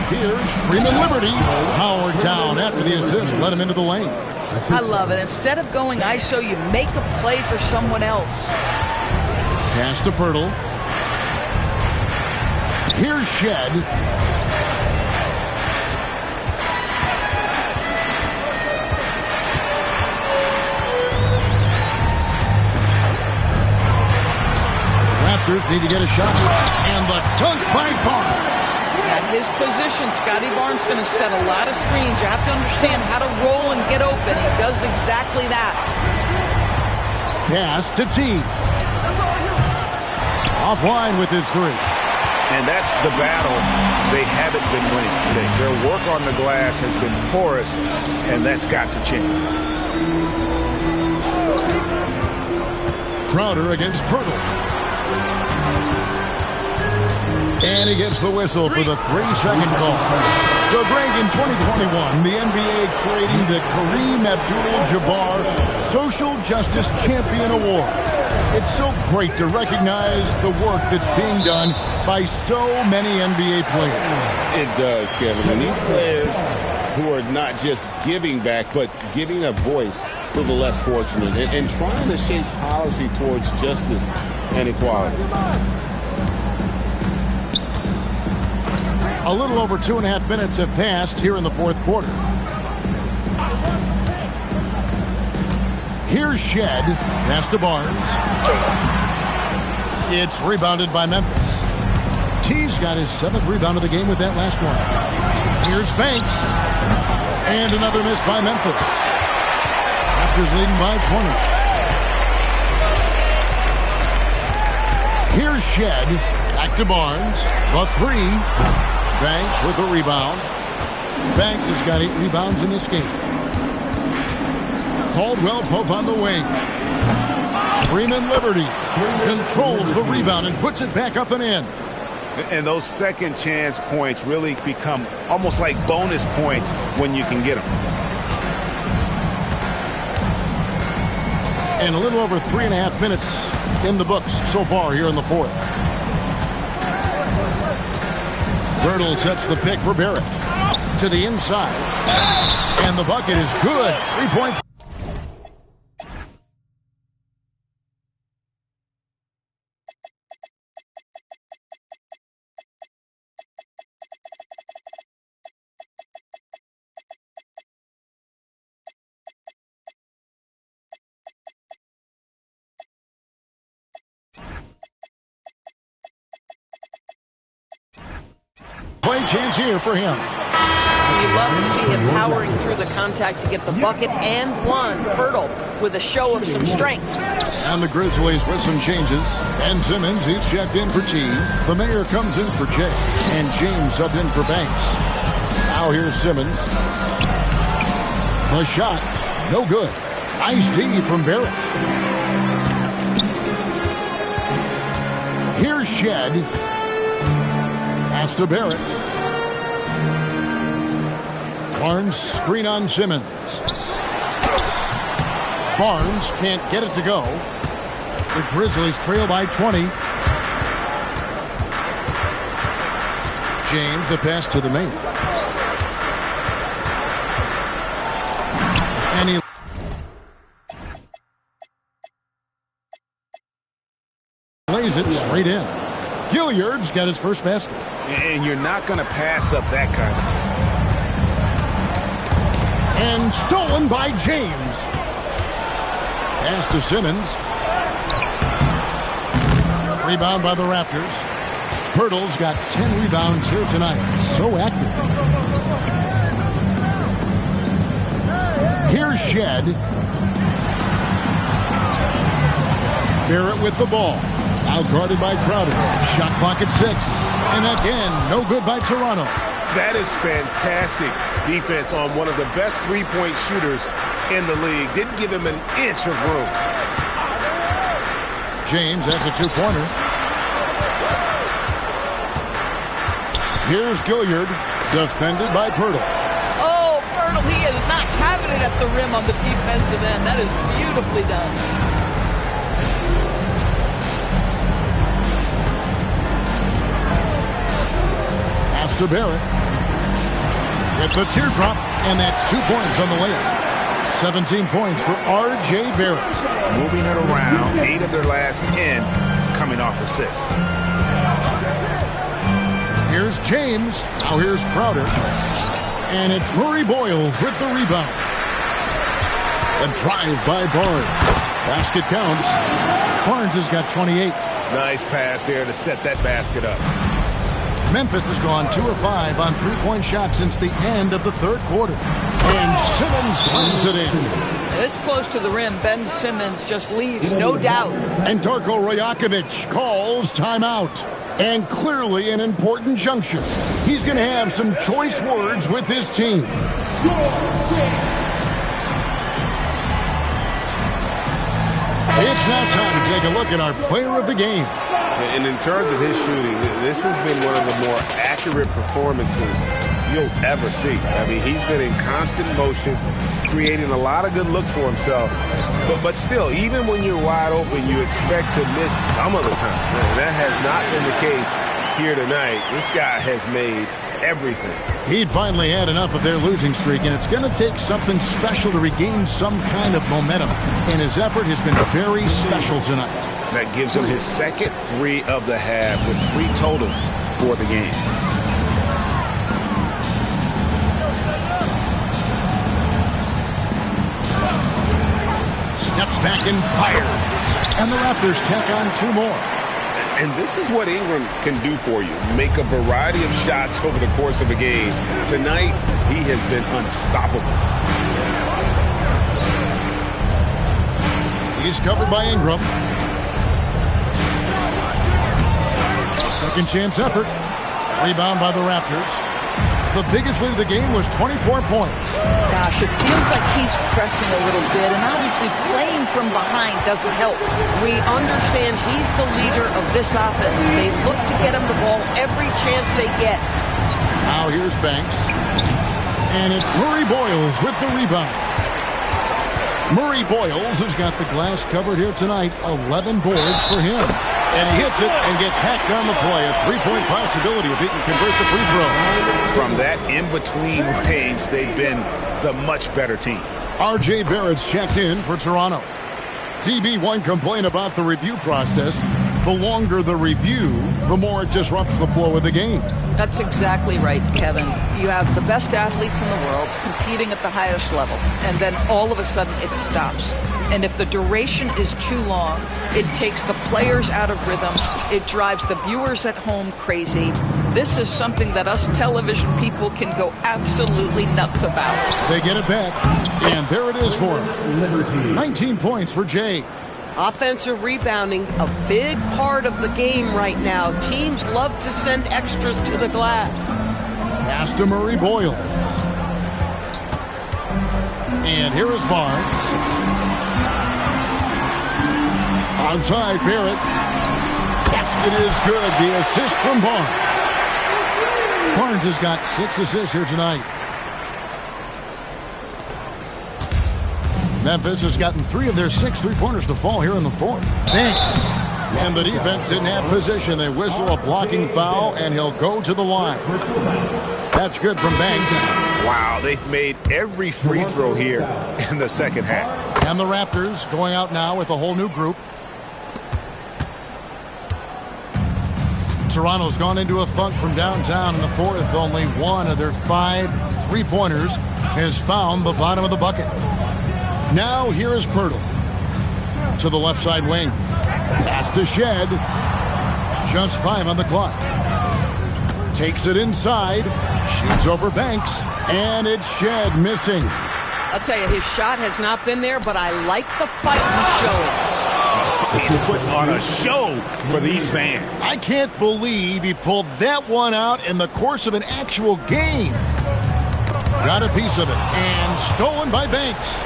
Here's Freeman Liberty. Howard down after the assist. Let him into the lane. I love it. Instead of going ISO, you make a play for someone else. Pass to Pirtle. Here's Shed. Raptors need to get a shot. And the dunk by Barnes. At his position, Scotty Barnes is going to set a lot of screens. You have to understand how to roll and get open. He does exactly that. Pass to T. Offline with his 3. And that's the battle they haven't been winning today. Their work on the glass has been porous, and that's got to change. Crowder against Pirtle. And he gets the whistle for the 3-second call. So, Greg, in 2021, the NBA creating the Kareem Abdul-Jabbar Social Justice Champion Award. It's so great to recognize the work that's being done by so many NBA players. It does, Kevin. And these players who are not just giving back, but giving a voice to the less fortunate and trying to shape policy towards justice and equality. A little over 2.5 minutes have passed here in the fourth quarter. Here's Shed. Pass to Barnes. It's rebounded by Memphis. T's got his 7th rebound of the game with that last one. Here's Banks. And another miss by Memphis. Raptors leading by 20. Here's Shed. Back to Barnes. The 3. Banks with the rebound. Banks has got 8 rebounds in this game. Caldwell Pope on the wing. Freeman Liberty controls the rebound and puts it back up and in. And those second chance points really become almost like bonus points when you can get them. And a little over 3.5 minutes in the books so far here in the fourth. Birtle sets the pick for Barrett. To the inside. And the bucket is good. 3-point. Play chance here for him. You love to see him powering through the contact to get the bucket and one. Pirtle with a show of some strength. And the Grizzlies with some changes. And Simmons, he's checked in for T. The mayor comes in for Jay. And James subbed in for Banks. Now here's Simmons. The shot, no good. Nice D from Barrett. Here's Shed. Pass to Barrett. Barnes screen on Simmons. Barnes can't get it to go. The Grizzlies trail by 20. James, the pass to the main. And he lays it straight in. Gilliard's got his first basket. And you're not going to pass up that kind of. And stolen by James. Pass to Simmons. Rebound by the Raptors. Pirtle's got 10 rebounds here tonight. So active. Here's Shed. Barrett with the ball. Out guarded by Crowder. Shot clock at 6. And again, no good by Toronto. That is fantastic defense on one of the best three-point shooters in the league. Didn't give him an inch of room. James has a two-pointer. Here's Gilliard, defended by Pirtle. Oh, Pirtle, he is not having it at the rim on the defensive end. That is beautifully done. Pass to Barrett. With the teardrop, and that's 2 points on the layup. 17 points for R.J. Barrett. Moving it around, 8 of their last 10 coming off assists. Here's James. Now here's Crowder. And it's Murray Boyles with the rebound. A drive by Barnes. Basket counts. Barnes has got 28. Nice pass here to set that basket up. Memphis has gone 2 of 5 on three-point shots since the end of the third quarter. And Simmons slams it in. This close to the rim, Ben Simmons just leaves, no doubt. And Darko Rajakovic calls timeout. And clearly an important juncture. He's going to have some choice words with his team. It's now time to take a look at our player of the game. And in terms of his shooting, this has been one of the more accurate performances you'll ever see. I mean, he's been in constant motion, creating a lot of good looks for himself. But still, even when you're wide open, you expect to miss some of the time. And that has not been the case here tonight. This guy has made everything. He'd finally had enough of their losing streak, and it's going to take something special to regain some kind of momentum. And his effort has been very special tonight. That gives him his second 3 of the half with 3 total for the game. Steps back and fires. And the Raptors tack on 2 more. And this is what Ingram can do for you. Make a variety of shots over the course of a game. Tonight, he has been unstoppable. He's covered by Ingram. Second chance effort. Rebound by the Raptors. The biggest lead of the game was 24 points. Gosh, it feels like he's pressing a little bit, and obviously playing from behind doesn't help. We understand he's the leader of this offense. They look to get him the ball every chance they get. Now here's Banks. And it's Murray Boyles with the rebound. Murray Boyles has got the glass covered here tonight. 11 boards for him. And he hits it and gets hacked on the play. A three-point possibility if he can convert the free throw. From that in-between range, they've been the much better team. R.J. Barrett's checked in for Toronto. TB1 complained about the review process. The longer the review, the more it disrupts the flow of the game. That's exactly right, Kevin. You have the best athletes in the world competing at the highest level, and then all of a sudden it stops. And if the duration is too long, it takes the players out of rhythm. It drives the viewers at home crazy. This is something that us television people can go absolutely nuts about. They get it back, and there it is for him. 19 points for Jay. Offensive rebounding, a big part of the game right now. Teams love to send extras to the glass. Pass to Murray Boyle. And here is Barnes. Outside Barrett. Basket is good. The assist from Barnes. Barnes has got 6 assists here tonight. Memphis has gotten 3 of their 6 three-pointers to fall here in the fourth. Banks. And the defense didn't have position. They whistle a blocking foul, and he'll go to the line. That's good from Banks. Wow, they've made every free throw here in the second half. And the Raptors going out now with a whole new group. Toronto's gone into a funk from downtown in the fourth. Only 1 of their 5 three-pointers has found the bottom of the bucket. Now here is Pirtle to the left side wing. Pass to Shed. Just 5 on the clock. Takes it inside. Shoots over Banks. And it's Shed missing. I'll tell you, his shot has not been there, but I like the fight he's showing. He's putting on a show for these fans. I can't believe he pulled that one out in the course of an actual game. Got a piece of it. And stolen by Banks.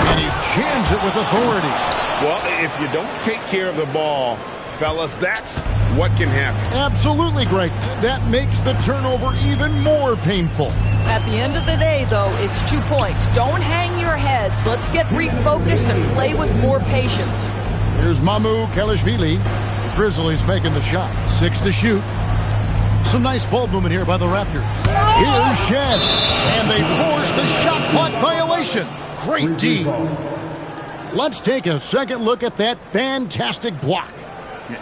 And he jams it with authority. Well, if you don't take care of the ball, fellas, that's what can happen. Absolutely, Greg. That makes the turnover even more painful. At the end of the day, though, it's 2 points. Don't hang your heads. Let's get refocused and play with more patience. Here's Mamu Kelishvili. The Grizzlies making the shot. 6 to shoot. Some nice ball movement here by the Raptors. Here's Shed. And they force the shot clock violation. Great D. Let's take a second look at that fantastic block.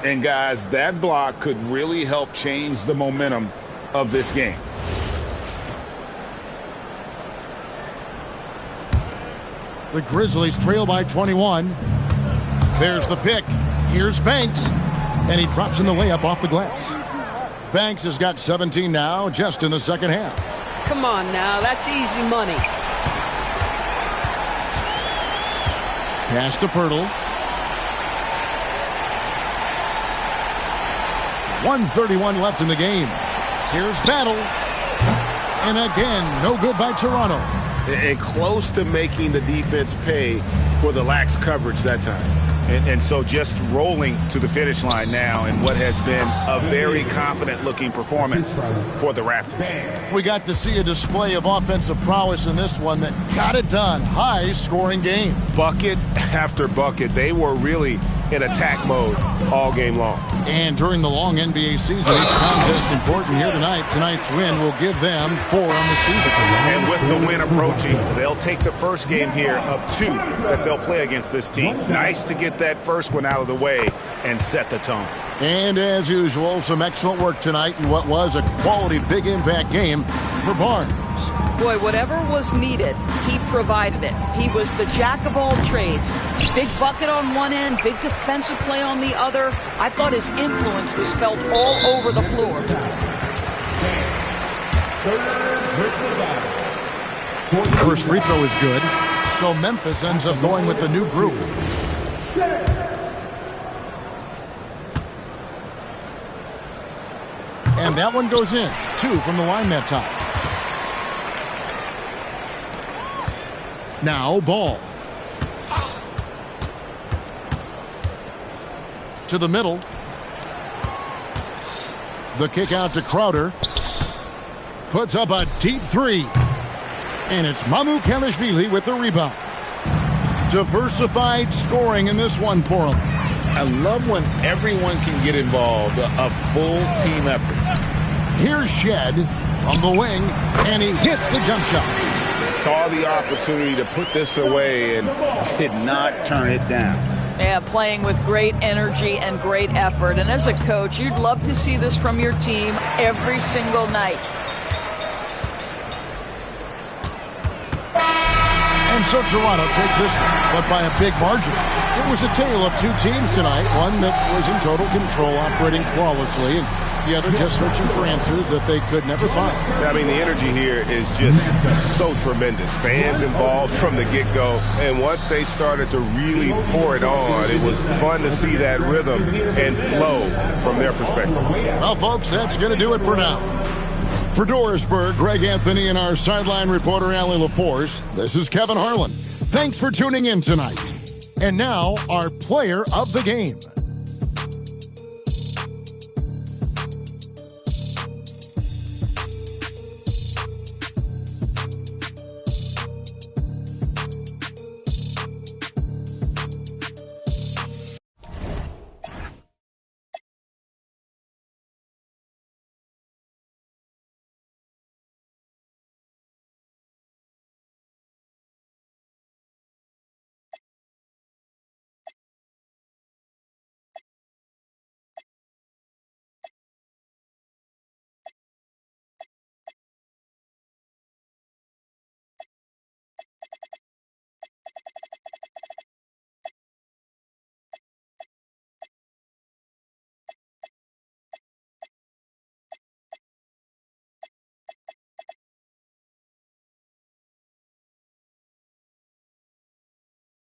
And guys, that block could really help change the momentum of this game. The Grizzlies trail by 21. There's the pick. Here's Banks. And he drops in the layup off the glass. Banks has got 17 now, just in the second half. Come on now, that's easy money. Pass to Pirtle. 1:31 left in the game. Here's Battle. And again, no good by Toronto. And close to making the defense pay for the lax coverage that time. And so just rolling to the finish line now in what has been a very confident-looking performance for the Raptors. We got to see a display of offensive prowess in this one that got it done. High-scoring game. Bucket after bucket. They were really in attack mode all game long. And during the long NBA season, each contest important here tonight. Tonight's win will give them 4 on the season. And with the win approaching, they'll take the first game here of 2 that they'll play against this team. Nice to get that first one out of the way and set the tone. And as usual, some excellent work tonight in what was a quality big impact game for Barnes. Boy, whatever was needed, he provided it. He was the jack of all trades. Big bucket on one end, big defensive play on the other. I thought his influence was felt all over the floor. First free throw is good, so Memphis ends up going with the new group. And that one goes in. 2 from the line that time. Now Ball. To the middle. The kick out to Crowder. Puts up a deep 3. And it's Mamu Kelishvili with the rebound. Diversified scoring in this one for him. I love when everyone can get involved, a full team effort. Here's Shed from the wing, and he hits the jump shot. Saw the opportunity to put this away and did not turn it down. Yeah, playing with great energy and great effort. And as a coach, you'd love to see this from your team every single night. And so Toronto takes this one, but by a big margin. It was a tale of 2 teams tonight. One that was in total control, operating flawlessly, and the other just searching for answers that they could never find. I mean, the energy here is just so tremendous. Fans involved from the get-go, and once they started to really pour it on, it was fun to see that rhythm and flow from their perspective. Well, folks, that's going to do it for now. For Dorisburg, Greg Anthony, and our sideline reporter, Allie LaForce, this is Kevin Harlan. Thanks for tuning in tonight. And now, our player of the game.